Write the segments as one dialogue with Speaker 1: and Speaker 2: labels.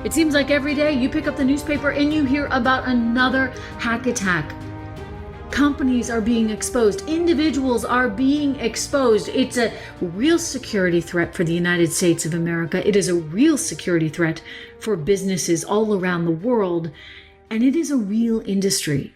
Speaker 1: It seems like every day you pick up the newspaper and you hear about another hack attack. Companies are being exposed. Individuals are being exposed. It's a real security threat for the United States of America. It is a real security threat for businesses all around the world. And it is a real industry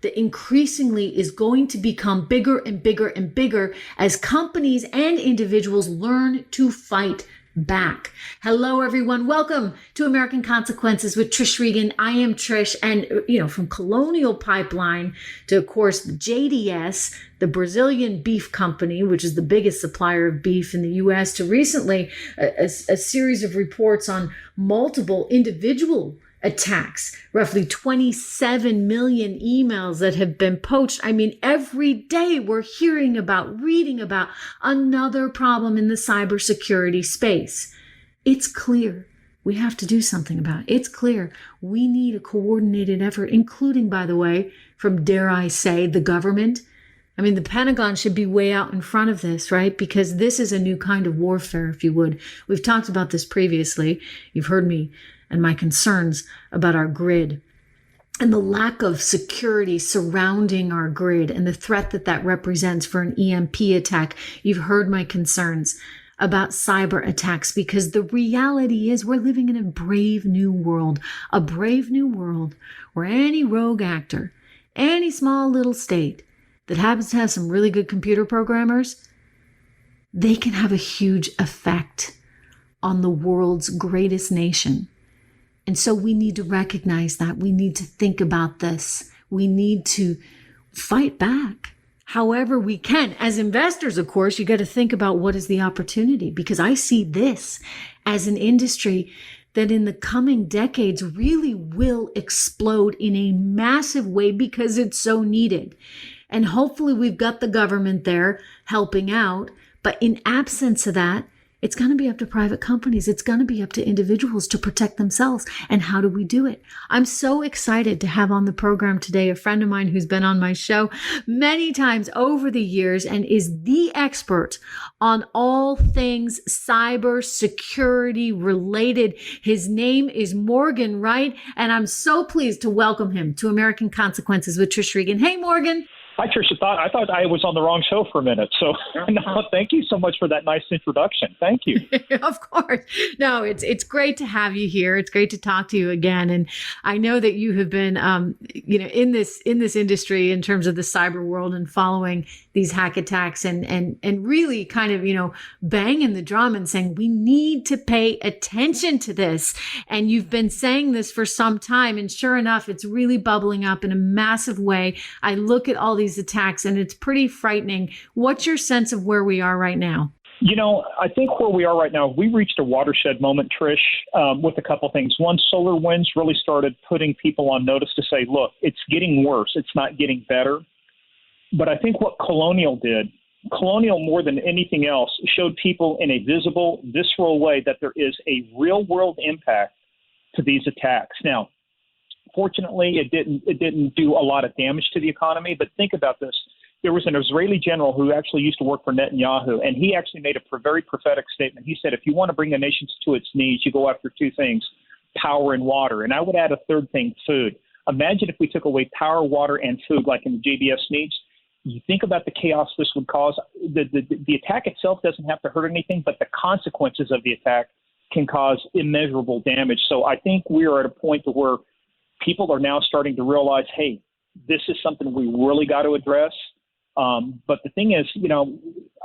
Speaker 1: that increasingly is going to become bigger and bigger and bigger as companies and individuals learn to fight back. Hello, everyone. Welcome to American Consequences with Trish Regan. I am Trish, and from Colonial Pipeline to, of course, JDS, the Brazilian beef company, which is the biggest supplier of beef in the U.S., to recently a series of reports on multiple individual attacks, roughly 27 million emails that have been poached. I mean, every day we're reading about another problem in the cybersecurity space. It's clear we have to do something about it. It's clear we need a coordinated effort, including, by the way, from, dare I say, the government. I mean, the Pentagon should be way out in front of this, right? Because this is a new kind of warfare, if you would. We've talked about this previously. You've heard me and my concerns about our grid and the lack of security surrounding our grid and the threat that represents for an EMP attack. You've heard my concerns about cyber attacks, because the reality is we're living in a brave new world where any rogue actor, any small little state that happens to have some really good computer programmers, they can have a huge effect on the world's greatest nation. And so we need to recognize that. We need to think about this. We need to fight back however we can. As investors, of course, you got to think about what is the opportunity, because I see this as an industry that in the coming decades really will explode in a massive way because it's so needed. And hopefully we've got the government there helping out. But in absence of that, it's going to be up to private companies. It's going to be up to individuals to protect themselves. And how do we do it? I'm so excited to have on the program today a friend of mine who's been on my show many times over the years and is the expert on all things cyber security related. His name is Morgan Wright, and I'm so pleased to welcome him to American Consequences with Trish Regan. Hey, Morgan.
Speaker 2: Hi, Trish. I thought I was on the wrong show for a minute. So no, thank you so much for that nice introduction. Thank you.
Speaker 1: Of course. No, it's great to have you here. It's great to talk to you again. And I know that you have been, in this industry in terms of the cyber world and following these hack attacks and really kind of, banging the drum and saying, we need to pay attention to this. And you've been saying this for some time. And sure enough, it's really bubbling up in a massive way. I look at all these attacks and it's pretty frightening. What's your sense of where we are right now?
Speaker 2: I think where we are right now, we reached a watershed moment, Trish, with a couple things. One, SolarWinds really started putting people on notice to say, look, it's getting worse. It's not getting better. But I think what Colonial more than anything else, showed people in a visible, visceral way that there is a real world impact to these attacks. Now, fortunately, it didn't do a lot of damage to the economy. But think about this. There was an Israeli general who actually used to work for Netanyahu, and he actually made a very prophetic statement. He said, if you want to bring the nation to its knees, you go after two things, power and water. And I would add a third thing, food. Imagine if we took away power, water, and food like in the JBS needs. You think about the chaos this would cause. The attack itself doesn't have to hurt anything, but the consequences of the attack can cause immeasurable damage. So I think we are at a point to where people are now starting to realize, hey, this is something we really got to address. But the thing is,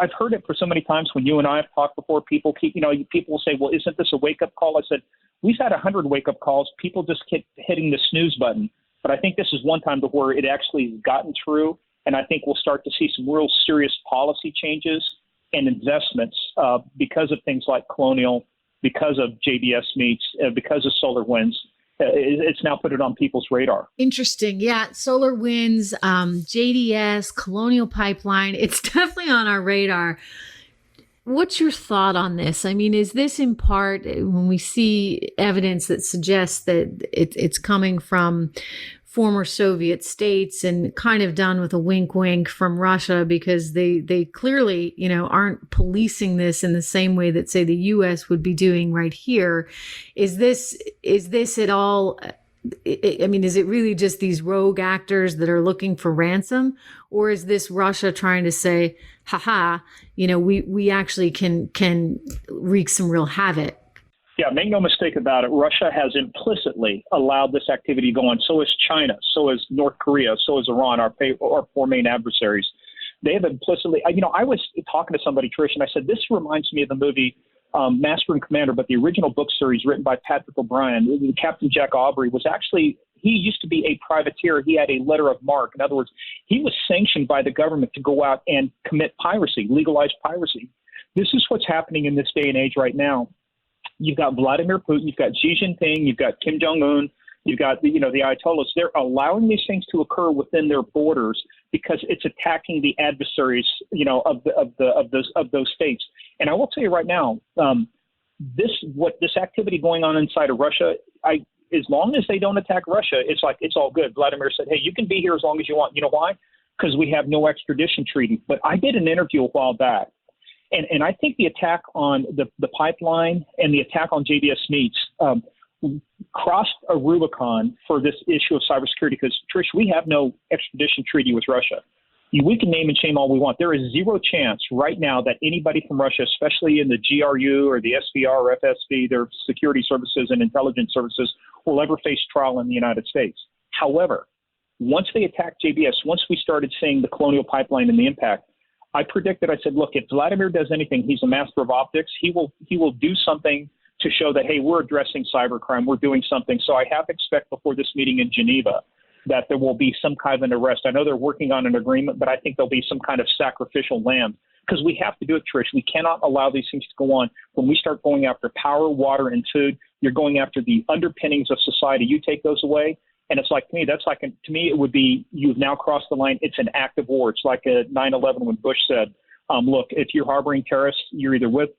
Speaker 2: I've heard it for so many times when you and I have talked before. People will say, well, isn't this a wake-up call? I said, we've had 100 wake-up calls. People just keep hitting the snooze button. But I think this is one time to where it actually has gotten through. And I think we'll start to see some real serious policy changes and investments because of things like Colonial, because of JBS meets, because of SolarWinds. It's now put it on people's radar.
Speaker 1: Interesting. Yeah. SolarWinds, JDS, Colonial Pipeline. It's definitely on our radar. What's your thought on this? I mean, is this in part when we see evidence that suggests that it's coming from former Soviet states and kind of done with a wink wink from Russia, because they clearly, aren't policing this in the same way that, say, the US would be doing right here. Is this at all, is it really just these rogue actors that are looking for ransom? Or is this Russia trying to say, haha, we actually can wreak some real havoc?
Speaker 2: Yeah, make no mistake about it. Russia has implicitly allowed this activity to go on. So has China. So has North Korea. So has Iran, our four main adversaries. They have implicitly, I was talking to somebody, Trish, and I said, this reminds me of the movie Master and Commander, but the original book series written by Patrick O'Brien. Captain Jack Aubrey was actually, he used to be a privateer. He had a letter of marque. In other words, he was sanctioned by the government to go out and commit piracy, legalize piracy. This is what's happening in this day and age right now. You've got Vladimir Putin, you've got Xi Jinping, you've got Kim Jong-un, you've got the Ayatollahs. They're allowing these things to occur within their borders because it's attacking the adversaries, of those states. And I will tell you right now, this activity going on inside of Russia, as long as they don't attack Russia, it's all good. Vladimir said, hey, you can be here as long as you want. You know why? Because we have no extradition treaty. But I did an interview a while back. And I think the attack on the pipeline and the attack on JBS Meats crossed a Rubicon for this issue of cybersecurity, because, Trish, we have no extradition treaty with Russia. We can name and shame all we want. There is zero chance right now that anybody from Russia, especially in the GRU or the SVR or FSB, their security services and intelligence services, will ever face trial in the United States. However, once they attacked JBS, once we started seeing the Colonial Pipeline and the impact, I predicted, I said, look, if Vladimir does anything, he's a master of optics. He will do something to show that, hey, we're addressing cybercrime. We're doing something. So I have to expect before this meeting in Geneva that there will be some kind of an arrest. I know they're working on an agreement, but I think there'll be some kind of sacrificial lamb, because we have to do it, Trish. We cannot allow these things to go on. When we start going after power, water, and food, you're going after the underpinnings of society. You take those away, and it's like, to me, to me, it would be, you've now crossed the line. It's an act of war. It's like a 9/11 when Bush said, look, if you're harboring terrorists, you're either with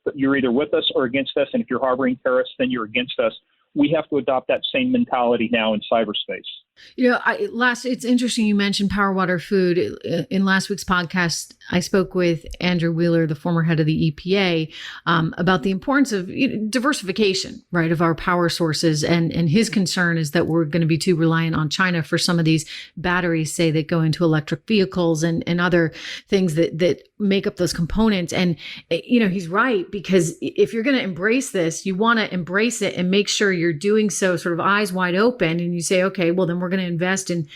Speaker 2: us or against us. And if you're harboring terrorists, then you're against us. We have to adopt that same mentality now in cyberspace.
Speaker 1: It's interesting you mentioned power, water, food. In last week's podcast, I spoke with Andrew Wheeler, the former head of the EPA, about the importance of diversification, right, of our power sources. And his concern is that we're going to be too reliant on China for some of these batteries, say, that go into electric vehicles and other things that make up those components. And, he's right, because if you're going to embrace this, you want to embrace it and make sure you're doing so sort of eyes wide open. And you say, okay, well, then we're going to invest in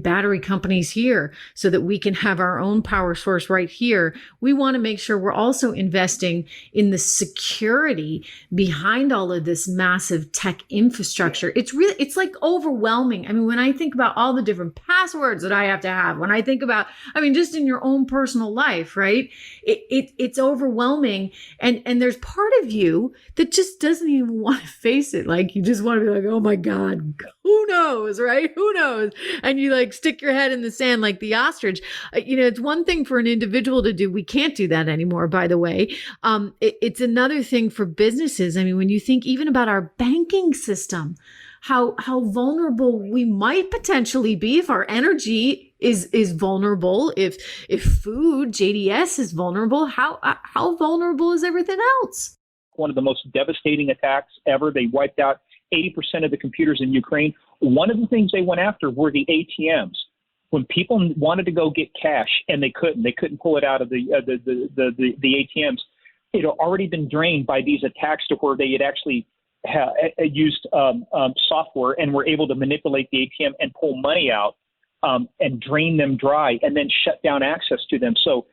Speaker 1: battery companies here so that we can have our own power source right here. We want to make sure we're also investing in the security behind all of this massive tech infrastructure. It's like overwhelming. I mean, when I think about all the different passwords that I have to have, when I think about, just in your own personal life, right? It's overwhelming. And there's part of you that just doesn't even want to face it. Like, you just want to be like, oh my God, who knows, right? Who knows? And you stick your head in the sand like the ostrich. It's one thing for an individual to do. We can't do that anymore, by the way. It's another thing for businesses. I mean, when you think even about our banking system, how vulnerable we might potentially be if our energy is vulnerable, if food, JDS, is vulnerable, how vulnerable is everything else?
Speaker 2: One of the most devastating attacks ever. They wiped out 80% of the computers in Ukraine. One of the things they went after were the ATMs. When people wanted to go get cash and they couldn't pull it out of the ATMs, it had already been drained by these attacks to where they had actually used software and were able to manipulate the ATM and pull money out and drain them dry and then shut down access to them. So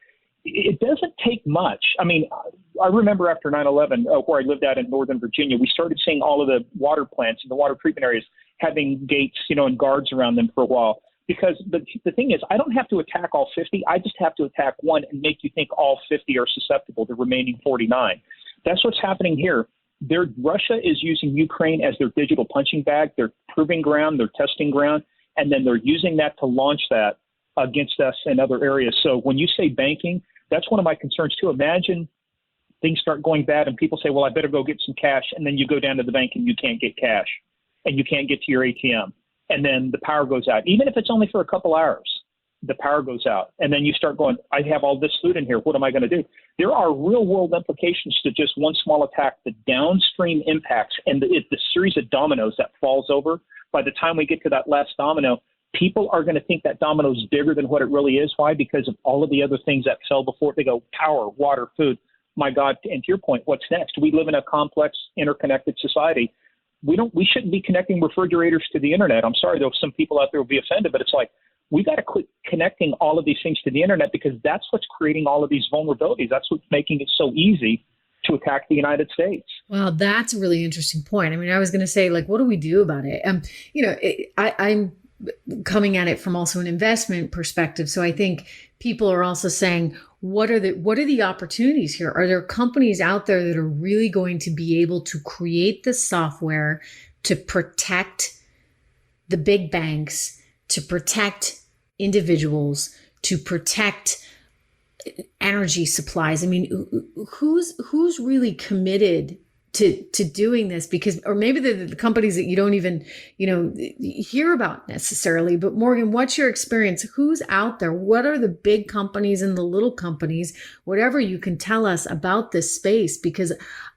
Speaker 2: it doesn't take much. I mean, I remember after 9/11, where I lived out in Northern Virginia, we started seeing all of the water plants and the water treatment areas having gates, and guards around them for a while. Because the thing is, I don't have to attack all 50. I just have to attack one and make you think all 50 are susceptible, the remaining 49. That's what's happening here. Russia is using Ukraine as their digital punching bag, their proving ground, their testing ground, and then they're using that to launch that against us in other areas. So when you say banking, that's one of my concerns too. Imagine things start going bad and people say, well, I better go get some cash. And then you go down to the bank and you can't get cash and you can't get to your ATM. and then the power goes out. Even if it's only for a couple hours, the power goes out. And then you start going, I have all this food in here. What am I going to do? There are real world implications to just one small attack, the downstream impacts and the series of dominoes that falls over. By the time we get to that last domino, people are going to think that domino is bigger than what it really is. Why? Because of all of the other things that fell before it. They go power, water, food. My God, and to your point, what's next? We live in a complex, interconnected society. We shouldn't be connecting refrigerators to the internet. I'm sorry, though, some people out there will be offended, but it's like, we got to quit connecting all of these things to the internet, because that's what's creating all of these vulnerabilities. That's what's making it so easy to attack the United States.
Speaker 1: Well, that's a really interesting point. I mean, I was going to say, like, what do we do about it? I'm coming at it from also an investment perspective. So I think people are also saying, what are the opportunities here? Are there companies out there that are really going to be able to create the software to protect the big banks, to protect individuals, to protect energy supplies? I mean, who's really committed to doing this? Because, or maybe the companies that you don't even, hear about necessarily. But Morgan, what's your experience? Who's out there? What are the big companies and the little companies? Whatever you can tell us about this space, because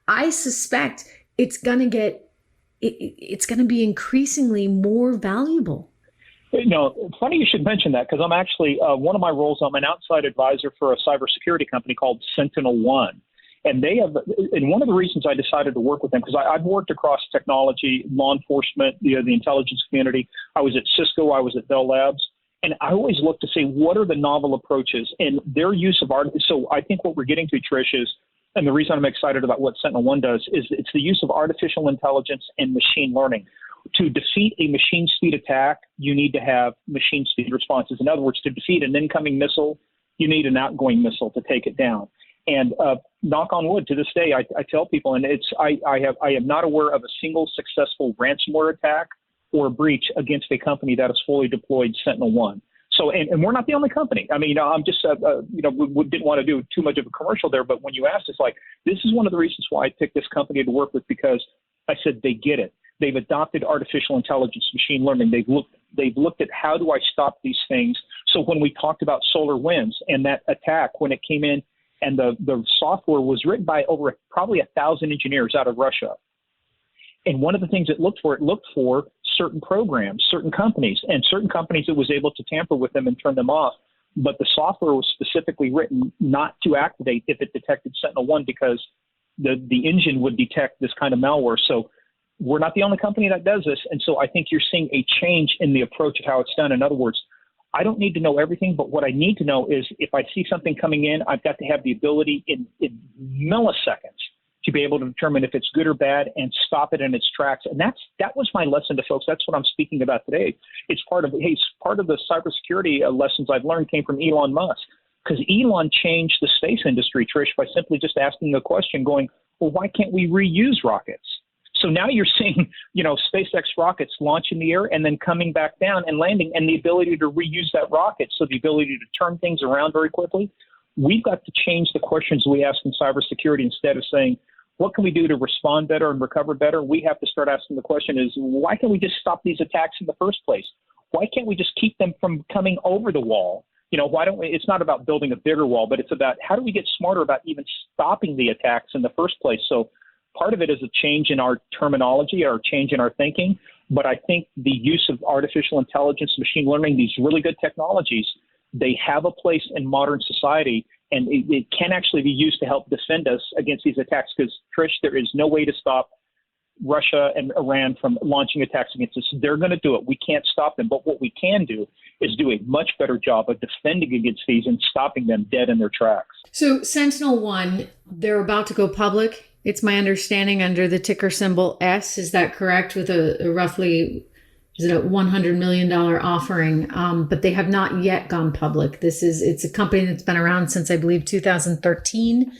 Speaker 1: I suspect it's going to be increasingly more valuable.
Speaker 2: Funny you should mention that, because I'm actually, one of my roles, I'm an outside advisor for a cybersecurity company called SentinelOne. And one of the reasons I decided to work with them, because I've worked across technology, law enforcement, the intelligence community. I was at Cisco, I was at Bell Labs, and I always look to see what are the novel approaches and their use of art. So I think what we're getting to, Trish, is, and the reason I'm excited about what SentinelOne does, is it's the use of artificial intelligence and machine learning. To defeat a machine speed attack, you need to have machine speed responses. In other words, to defeat an incoming missile, you need an outgoing missile to take it down. And knock on wood, to this day, I tell people, and I am not aware of a single successful ransomware attack or breach against a company that has fully deployed SentinelOne. So, and we're not the only company. I mean, I'm just, we didn't want to do too much of a commercial there, but when you asked, it's like, this is one of the reasons why I picked this company to work with, because I said they get it. They've adopted artificial intelligence, machine learning. They've looked at, how do I stop these things? So when we talked about SolarWinds and that attack, when it came in, and the software was written by over probably 1,000 engineers out of Russia. And one of the things it looked for certain programs, certain companies, and certain companies it was able to tamper with them and turn them off. But the software was specifically written not to activate if it detected SentinelOne, because the engine would detect this kind of malware. So we're not the only company that does this. And so I think you're seeing a change in the approach of how it's done. In other words, I don't need to know everything, but what I need to know is, if I see something coming in, I've got to have the ability in milliseconds to be able to determine if it's good or bad and stop it in its tracks. And that was my lesson to folks. That's what I'm speaking about today. It's part of the cybersecurity lessons I've learned came from Elon Musk, because Elon changed the space industry, Trish, by simply just asking a question, going, well, why can't we reuse rockets? So now you're seeing, SpaceX rockets launch in the air and then coming back down and landing, and the ability to reuse that rocket. So the ability to turn things around very quickly. We've got to change the questions we ask in cybersecurity. Instead of saying, what can we do to respond better and recover better? We have to start asking the question is, why can't we just stop these attacks in the first place? Why can't we just keep them from coming over the wall? Why don't we? It's not about building a bigger wall, but it's about, how do we get smarter about even stopping the attacks in the first place? So part of it is a change in our terminology, or change in our thinking. But I think the use of artificial intelligence, machine learning, these really good technologies, they have a place in modern society, and it can actually be used to help defend us against these attacks. Because, Trish, there is no way to stop Russia and Iran from launching attacks against us. They're going to do it. We can't stop them. But what we can do is do a much better job of defending against these and stopping them dead in their tracks.
Speaker 1: So SentinelOne, they're about to go public. It's my understanding, under the ticker symbol S. Is that correct? With a roughly, is it a $100 million offering? But they have not yet gone public. It's a company that's been around since, I believe, 2013,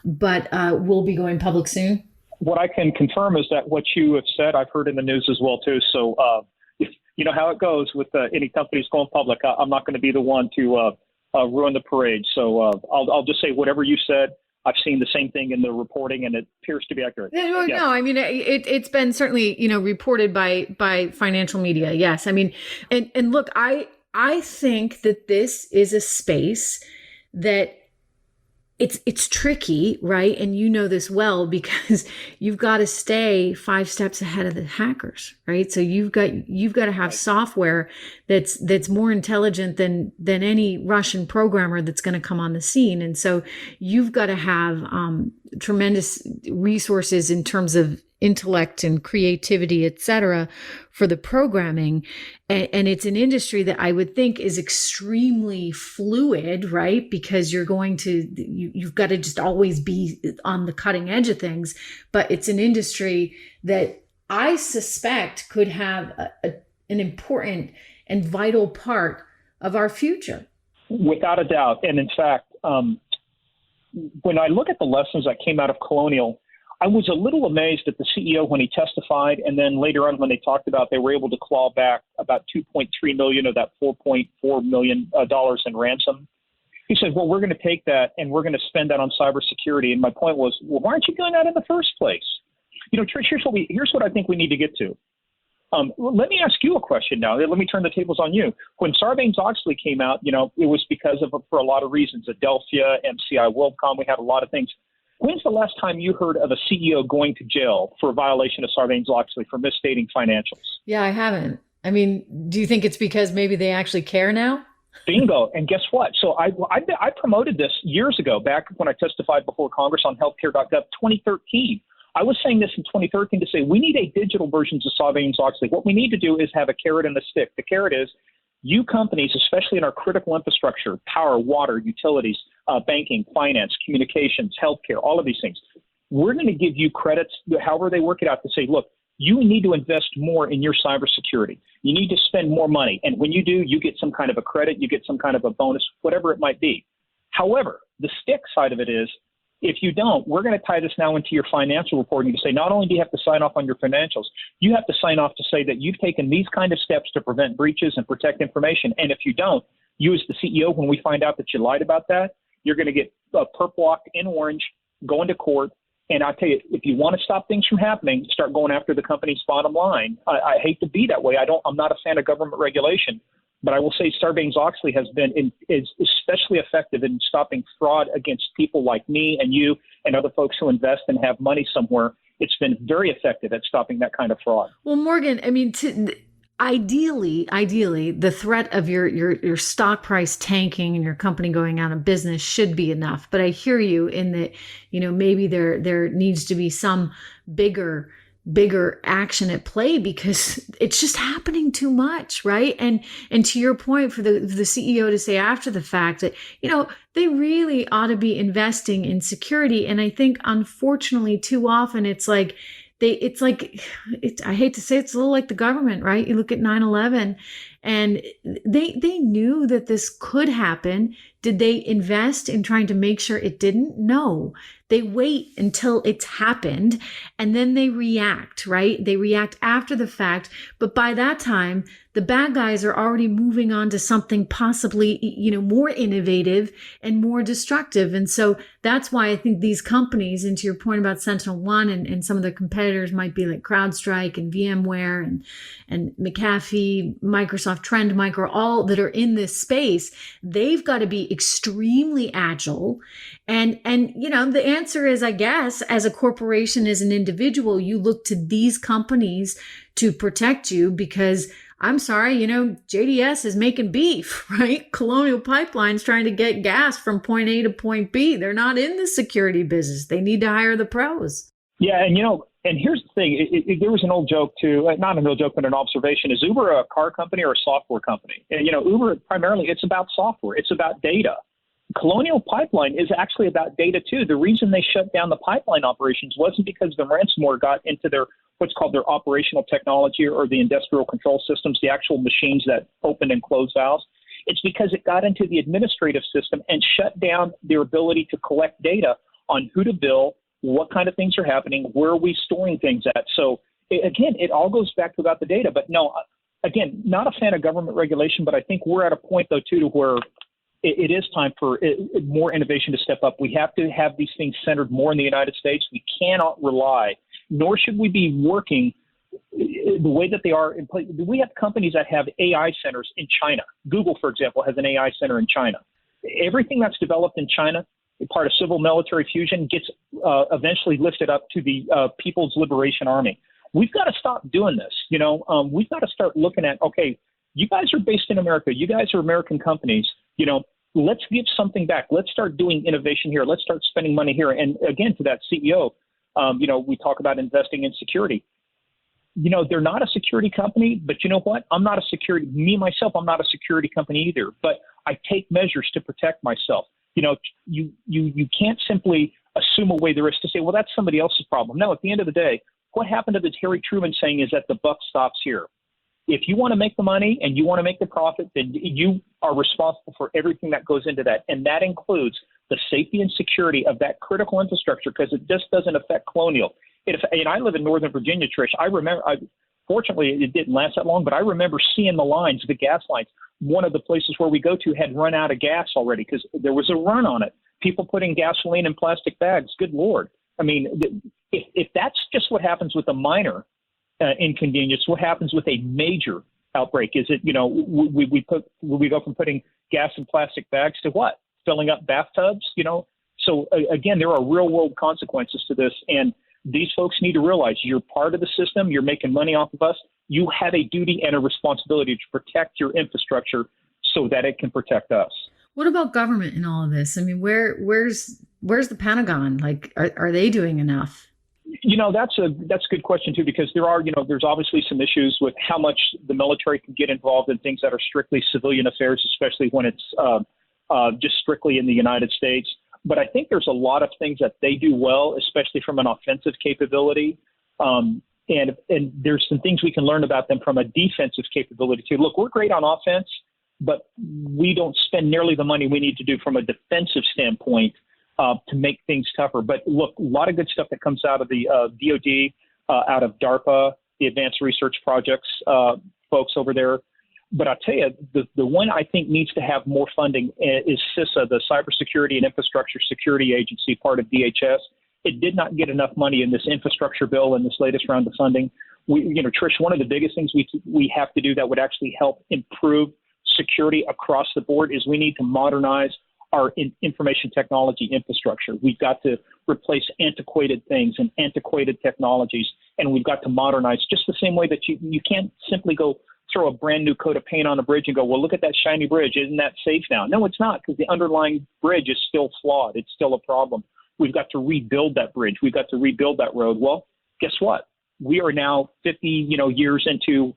Speaker 1: but will be going public soon.
Speaker 2: What I can confirm is that what you have said, I've heard in the news as well, too. So, you know how it goes with any companies going public. I'm not going to be the one to ruin the parade. So I'll just say whatever you said, I've seen the same thing in the reporting, and it appears to be accurate.
Speaker 1: No,
Speaker 2: Yes.
Speaker 1: I mean, it's been certainly, reported by financial media. Yes. I mean, and look, I think that this is a space that it's tricky, right? And you know this well because you've got to stay 5 steps ahead of the hackers, right? So you've got to have software that's more intelligent than any Russian programmer that's going to come on the scene. And so you've got to have tremendous resources in terms of intellect and creativity, et cetera, for the programming. And it's an industry that I would think is extremely fluid, right? Because you've got to just always be on the cutting edge of things. But it's an industry that I suspect could have an important and vital part of our future.
Speaker 2: Without a doubt. And in fact, when I look at the lessons that came out of Colonial, I was a little amazed at the CEO when he testified, and then later on when they talked about they were able to claw back about $2.3 million of that $4.4 million in ransom. He said, well, we're going to take that and we're going to spend that on cybersecurity. And my point was, well, why aren't you doing that in the first place? Trish, here's what I think we need to get to. Let me ask you a question now. Let me turn the tables on you. When Sarbanes-Oxley came out, it was because for a lot of reasons, Adelphia, MCI, WorldCom, we had a lot of things. When's the last time you heard of a CEO going to jail for a violation of Sarbanes-Oxley for misstating financials?
Speaker 1: Yeah, I haven't. I mean, do you think it's because maybe they actually care now?
Speaker 2: Bingo. And guess what? So I promoted this years ago, back when I testified before Congress on healthcare.gov 2013. I was saying this in 2013 to say we need a digital version of Sarbanes-Oxley. What we need to do is have a carrot and a stick. The carrot is you companies, especially in our critical infrastructure, power, water, utilities, banking, finance, communications, healthcare, all of these things. We're going to give you credits, however they work it out, to say, look, you need to invest more in your cybersecurity. You need to spend more money. And when you do, you get some kind of a credit, you get some kind of a bonus, whatever it might be. However, the stick side of it is, if you don't, we're going to tie this now into your financial reporting to say, not only do you have to sign off on your financials, you have to sign off to say that you've taken these kind of steps to prevent breaches and protect information. And if you don't, you as the CEO, when we find out that you lied about that, you're going to get perp-walked in orange, go into court. And I tell you, if you want to stop things from happening, start going after the company's bottom line. I hate to be that way. I'm not a fan of government regulation, but I will say Sarbanes-Oxley is especially effective in stopping fraud against people like me and you and other folks who invest and have money somewhere. It's been very effective at stopping that kind of fraud.
Speaker 1: Well, Morgan, I mean, ideally, the threat of your stock price tanking and your company going out of business should be enough. But I hear you in that, maybe there needs to be some bigger action at play because it's just happening too much, right? And to your point, for the CEO to say after the fact that, they really ought to be investing in security. And I think unfortunately too often it's like, I hate to say it's a little like the government, right? You look at 9/11 and they knew that this could happen. Did they invest in trying to make sure it didn't? No. They wait until it's happened and then they react, right? They react after the fact. But by that time, the bad guys are already moving on to something possibly, more innovative and more destructive. And so that's why I think these companies, and to your point about SentinelOne and some of the competitors might be like CrowdStrike and VMware and McAfee, Microsoft, Trend Micro, all that are in this space, they've got to be extremely agile. And the answer is, I guess, as a corporation, as an individual, you look to these companies to protect you because I'm sorry, JDS is making beef, right? Colonial Pipeline's trying to get gas from point A to point B. They're not in the security business. They need to hire the pros.
Speaker 2: Yeah. And, and here's the thing. There was an old joke too, not an old joke, but an observation. Is Uber a car company or a software company? And, Uber primarily, it's about software. It's about data. Colonial Pipeline is actually about data too. The reason they shut down the pipeline operations wasn't because the ransomware got into what's called their operational technology or the industrial control systems, the actual machines that open and close valves. It's because it got into the administrative system and shut down their ability to collect data on who to bill, what kind of things are happening, where are we storing things at. So again, it all goes back to about the data. But no, again, not a fan of government regulation, but I think we're at a point though too to where it is time for more innovation to step up. We have to have these things centered more in the United States. We cannot rely, nor should we be working the way that they are in place. We have companies that have AI centers in China. Google, for example, has an AI center in China. Everything that's developed in China, part of civil military fusion, gets eventually lifted up to the People's Liberation Army. We've got to stop doing this. We've got to start looking at, okay, you guys are based in America. You guys are American companies. Let's give something back. Let's start doing innovation here. Let's start spending money here. And again, to that CEO, we talk about investing in security. They're not a security company, but you know what? I'm not a security company either, but I take measures to protect myself. You can't simply assume away the risk to say, well, that's somebody else's problem. No, at the end of the day, what happened to the Harry Truman saying is that the buck stops here. If you want to make the money and you want to make the profit, then you are responsible for everything that goes into that. And that includes the safety and security of that critical infrastructure, because it just doesn't affect Colonial. And I live in Northern Virginia, Trish. I remember, fortunately, it didn't last that long, but I remember seeing the lines, the gas lines. One of the places where we go to had run out of gas already because there was a run on it. People putting gasoline in plastic bags. Good Lord. I mean, if that's just what happens with a minor inconvenience, what happens with a major outbreak? Is it, we go from putting gas in plastic bags to what? Filling up bathtubs, So again, there are real world consequences to this. And these folks need to realize you're part of the system. You're making money off of us. You have a duty and a responsibility to protect your infrastructure so that it can protect us.
Speaker 1: What about government in all of this? I mean, where's the Pentagon? Like, are they doing enough?
Speaker 2: That's a good question too, because there's obviously some issues with how much the military can get involved in things that are strictly civilian affairs, especially when it's just strictly in the United States. But I think there's a lot of things that they do well, especially from an offensive capability. And there's some things we can learn about them from a defensive capability too. Look, we're great on offense, but we don't spend nearly the money we need to do from a defensive standpoint to make things tougher. But look, a lot of good stuff that comes out of the DoD, out of DARPA, the Advanced Research Projects folks over there. But I'll tell you, the one I think needs to have more funding is CISA, the Cybersecurity and Infrastructure Security Agency, part of DHS. It did not get enough money in this infrastructure bill in this latest round of funding. Trish, one of the biggest things we have to do that would actually help improve security across the board is we need to modernize our information technology infrastructure. We've got to replace antiquated things and antiquated technologies, and we've got to modernize just the same way that you can't simply go throw a brand new coat of paint on a bridge and go, well, look at that shiny bridge. Isn't that safe now? No, it's not, because the underlying bridge is still flawed. It's still a problem. We've got to rebuild that bridge. We've got to rebuild that road. Well, guess what? We are now 50, years into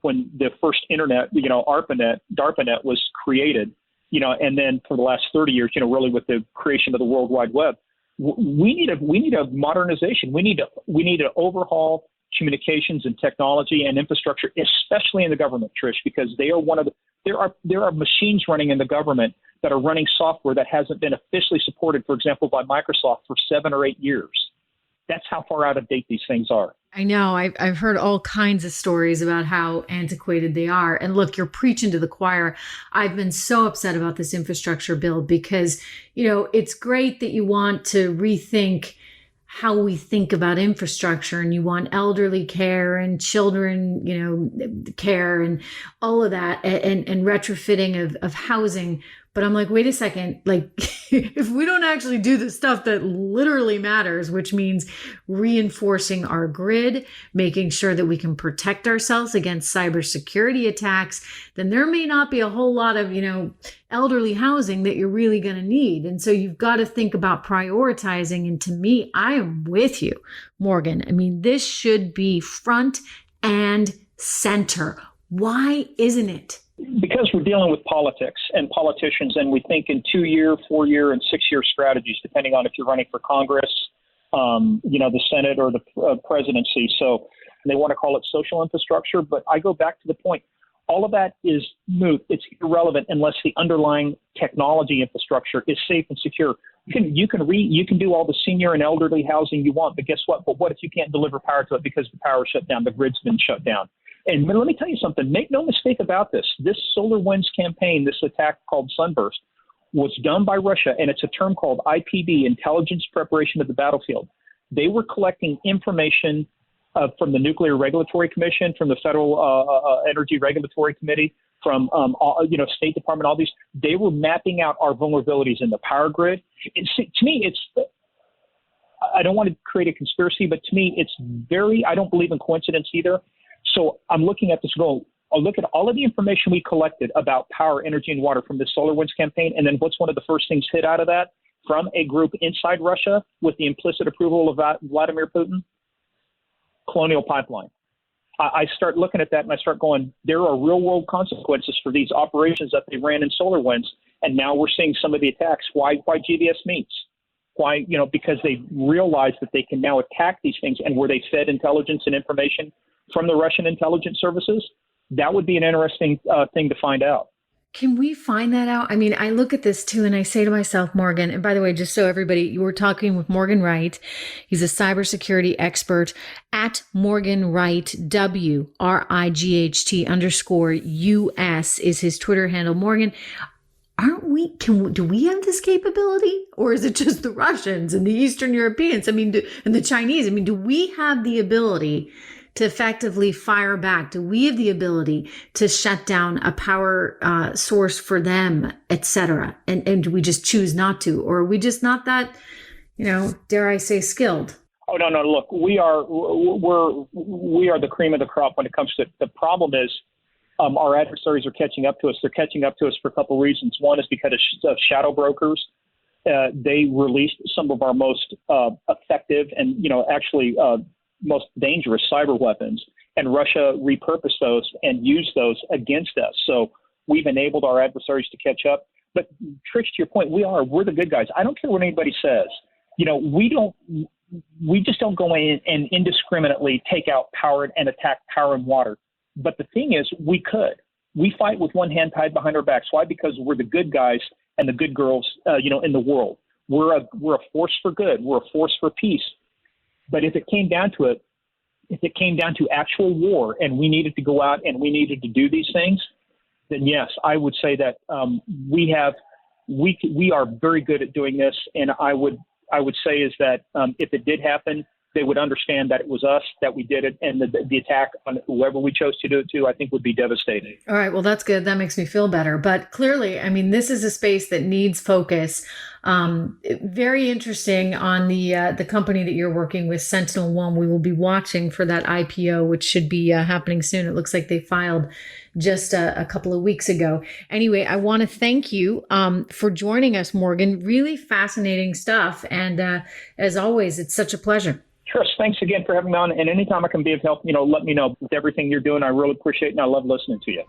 Speaker 2: when the first internet, DARPANET was created, and then for the last 30 years, really with the creation of the World Wide Web, we need a modernization. We need to overhaul communications and technology and infrastructure, especially in the government, Trish, because they are there are machines running in the government that are running software that hasn't been officially supported, for example, by Microsoft for 7 or 8 years. That's how far out of date these things are.
Speaker 1: I know. I've heard all kinds of stories about how antiquated they are. And look, you're preaching to the choir. I've been so upset about this infrastructure bill because, it's great that you want to rethink how we think about infrastructure, and you want elderly care and children, care and all of that, and retrofitting of housing. But I'm like, wait a second, like if we don't actually do the stuff that literally matters, which means reinforcing our grid, making sure that we can protect ourselves against cybersecurity attacks, then there may not be a whole lot of, elderly housing that you're really going to need. And so you've got to think about prioritizing. And to me, I am with you, Morgan. I mean, this should be front and center. Why isn't it?
Speaker 2: Because we're dealing with politics and politicians, and we think in 2-year, 4-year, and 6-year strategies, depending on if you're running for Congress, the Senate, or the presidency. So they want to call it social infrastructure, but I go back to the point. All of that is moot. It's irrelevant unless the underlying technology infrastructure is safe and secure. You can do all the senior and elderly housing you want, but guess what? But what if you can't deliver power to it because the power shut down, the grid's been shut down? And let me tell you something. Make no mistake about this. This SolarWinds campaign, this attack called Sunburst, was done by Russia, and it's a term called IPB, Intelligence Preparation of the Battlefield. They were collecting information from the Nuclear Regulatory Commission, from the Federal Energy Regulatory Committee, from State Department, all these. They were mapping out our vulnerabilities in the power grid. To me, I don't want to create a conspiracy, but to me, I don't believe in coincidence either. So I'm looking at this going, I'll look at all of the information we collected about power, energy, and water from the SolarWinds campaign, and then what's one of the first things hit out of that from a group inside Russia with the implicit approval of Vladimir Putin? Colonial Pipeline. I start looking at that and I start going, there are real world consequences for these operations that they ran in SolarWinds. And now we're seeing some of the attacks. Why GVS meets? Why, because they realize that they can now attack these things. And were they fed intelligence and information from the Russian intelligence services? That would be an interesting thing to find out.
Speaker 1: Can we find that out? I mean, I look at this too, and I say to myself, Morgan, and by the way, just so everybody, you were talking with Morgan Wright. He's a cybersecurity expert at Morgan Wright, WRIGHT_US is his Twitter handle. Morgan, do we have this capability, or is it just the Russians and the Eastern Europeans? I mean, and the Chinese? I mean, do we have the ability to effectively fire back? Do we have the ability to shut down a power source for them, et cetera? And do we just choose not to? Or are we just not that, dare I say, skilled?
Speaker 2: Oh, no. Look, we are the cream of the crop when it comes to it. The problem is our adversaries are catching up to us. They're catching up to us for a couple of reasons. One is because of shadow brokers. They released some of our most effective and, most dangerous cyber weapons, and Russia repurposed those and used those against us. So we've enabled our adversaries to catch up. But Trish, to your point, we're the good guys. I don't care what anybody says. We just don't go in and indiscriminately take out power and attack power and water. But the thing is, we could. We fight with one hand tied behind our backs. Why? Because we're the good guys and the good girls, in the world. We're a force for good. We're a force for peace. But if it came down to actual war and we needed to go out and we needed to do these things, then yes, I would say that we are very good at doing this. And I would say is that if it did happen, they would understand that it was us, that we did it, and the attack on whoever we chose to do it to, I think, would be devastating.
Speaker 1: All right. Well, that's good. That makes me feel better. But clearly, I mean, this is a space that needs focus. Very interesting on the company that you're working with, SentinelOne. We will be watching for that IPO, which should be happening soon. It looks like they filed just a couple of weeks ago. Anyway, I want to thank you for joining us, Morgan. Really fascinating stuff. And as always, it's such a pleasure.
Speaker 2: Trish, thanks again for having me on. And anytime I can be of help, let me know with everything you're doing. I really appreciate it, and I love listening to you.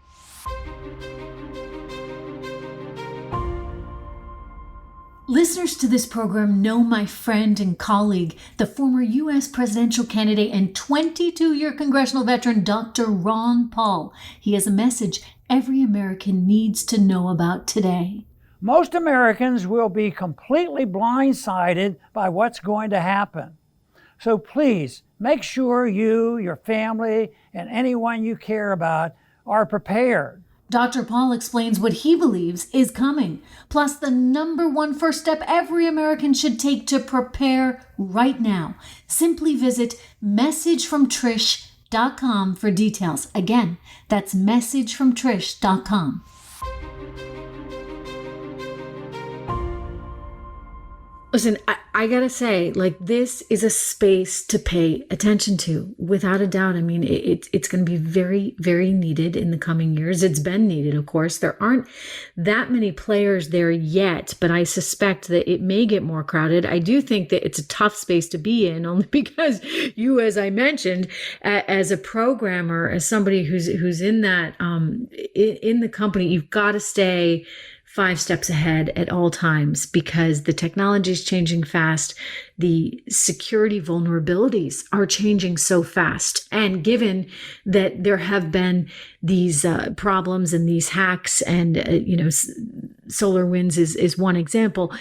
Speaker 1: Listeners to this program know my friend and colleague, the former U.S. presidential candidate and 22-year congressional veteran, Dr. Ron Paul. He has a message every American needs to know about today.
Speaker 3: Most Americans will be completely blindsided by what's going to happen. So please make sure you, your family, and anyone you care about are prepared.
Speaker 1: Dr. Paul explains what he believes is coming, plus the number one first step every American should take to prepare right now. Simply visit messagefromtrish.com for details. Again, that's messagefromtrish.com. Listen, I gotta say, this is a space to pay attention to, without a doubt. I mean, it's going to be very, very needed in the coming years. It's been needed, of course. There aren't that many players there yet, but I suspect that it may get more crowded. I do think that it's a tough space to be in, only because you, as I mentioned, as a programmer, as somebody who's in that, in the company, you've got to stay 5 steps ahead at all times, because the technology is changing fast. The security vulnerabilities are changing so fast. And given that there have been these problems and these hacks, and, SolarWinds is one example,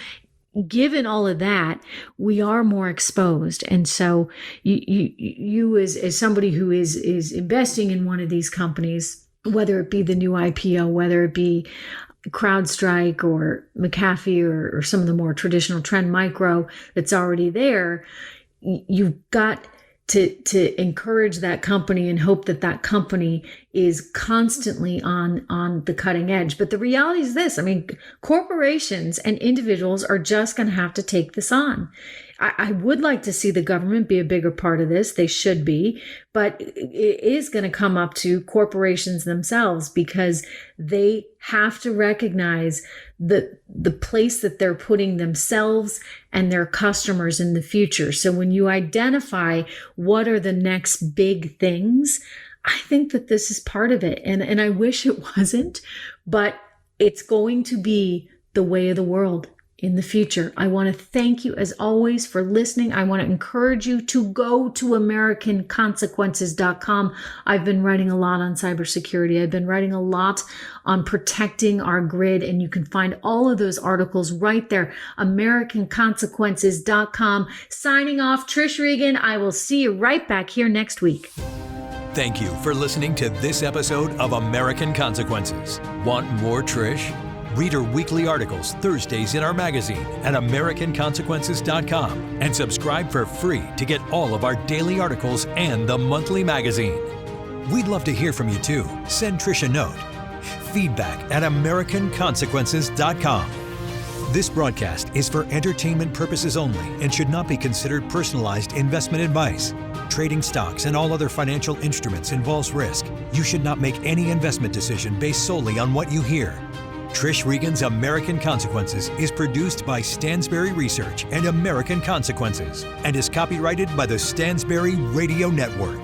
Speaker 1: given all of that, we are more exposed. And so you as somebody who is investing in one of these companies, whether it be the new IPO, whether it be CrowdStrike or McAfee or some of the more traditional Trend Micro that's already there, you've got to encourage that company and hope that that company is constantly on the cutting edge. But the reality is this, I mean, corporations and individuals are just going to have to take this on. I would like to see the government be a bigger part of this. They should be, but it is going to come up to corporations themselves, because they have to recognize the place that they're putting themselves and their customers in the future. So when you identify what are the next big things, I think that this is part of it. And I wish it wasn't, but it's going to be the way of the world in the future. I want to thank you as always for listening. I want to encourage you to go to AmericanConsequences.com. I've been writing a lot on cybersecurity. I've been writing a lot on protecting our grid, and you can find all of those articles right there. AmericanConsequences.com. Signing off, Trish Regan. I will see you right back here next week.
Speaker 4: Thank you for listening to this episode of American Consequences. Want more Trish? Read her weekly articles Thursdays in our magazine at AmericanConsequences.com and subscribe for free to get all of our daily articles and the monthly magazine. We'd love to hear from you too. Send Trish a note. Feedback at AmericanConsequences.com. This broadcast is for entertainment purposes only and should not be considered personalized investment advice. Trading stocks and all other financial instruments involves risk. You should not make any investment decision based solely on what you hear. Trish Regan's American Consequences is produced by Stansberry Research and American Consequences and is copyrighted by the Stansberry Radio Network.